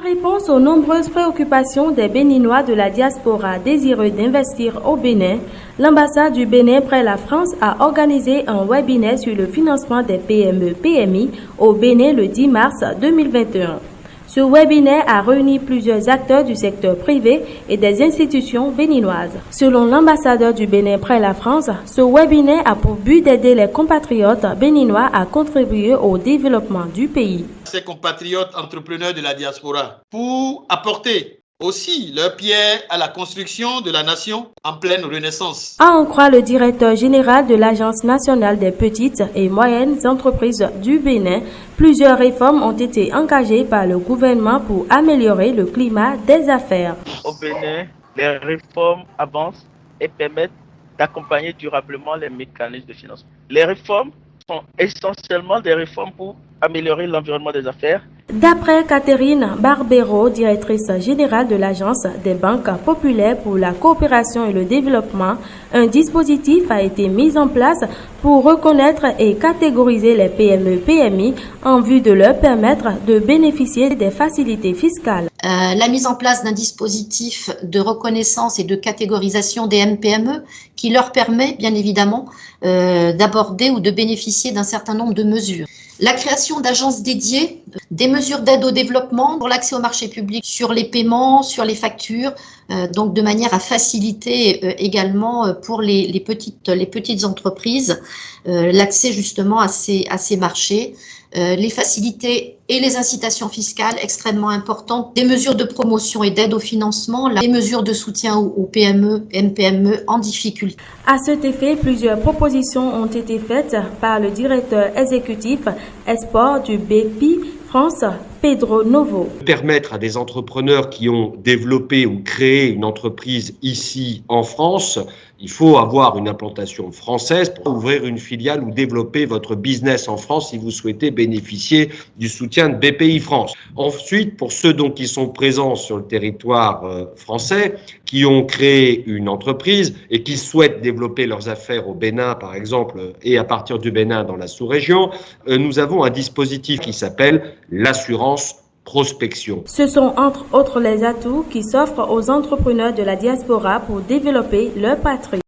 réponse aux nombreuses préoccupations des Béninois de la diaspora désireux d'investir au Bénin, l'ambassade du Bénin près la France a organisé un webinaire sur le financement des PME-PMI au Bénin le 10 mars 2021. Ce webinaire a réuni plusieurs acteurs du secteur privé et des institutions béninoises. Selon l'ambassadeur du Bénin près la France, ce webinaire a pour but d'aider les compatriotes béninois à contribuer au développement du pays. Ces compatriotes entrepreneurs de la diaspora pour apporter aussi leur pierre à la construction de la nation en pleine renaissance. À en croire le directeur général de l'Agence nationale des petites et moyennes entreprises du Bénin, plusieurs réformes ont été engagées par le gouvernement pour améliorer le climat des affaires. Au Bénin, les réformes avancent et permettent d'accompagner durablement les mécanismes de financement. Les réformes sont essentiellement des réformes pour améliorer l'environnement des affaires. D'après Catherine Barbero, directrice générale de l'Agence des banques populaires pour la coopération et le développement, un dispositif a été mis en place pour reconnaître et catégoriser les PME-PMI en vue de leur permettre de bénéficier des facilités fiscales. La mise en place d'un dispositif de reconnaissance et de catégorisation des MPME qui leur permet bien évidemment d'aborder ou de bénéficier d'un certain nombre de mesures. La création d'agences dédiées, des mesures d'aide au développement pour l'accès au marché public sur les paiements, sur les factures, donc de manière à faciliter également pour les petites entreprises l'accès justement à ces marchés, les facilités et les incitations fiscales extrêmement importantes, des mesures de promotion et d'aide au financement, les mesures de soutien aux PME, MPME en difficulté. À cet effet, plusieurs propositions ont été faites par le directeur exécutif Export du BPI France, Pedro Novo. Permettre à des entrepreneurs qui ont développé ou créé une entreprise ici en France, il faut avoir une implantation française pour ouvrir une filiale ou développer votre business en France si vous souhaitez bénéficier du soutien de BPI France. Ensuite, pour ceux donc qui sont présents sur le territoire français, qui ont créé une entreprise et qui souhaitent développer leurs affaires au Bénin, par exemple, et à partir du Bénin dans la sous-région, nous avons un dispositif qui s'appelle l'assurance prospection. Ce sont entre autres les atouts qui s'offrent aux entrepreneurs de la diaspora pour développer leur patrie.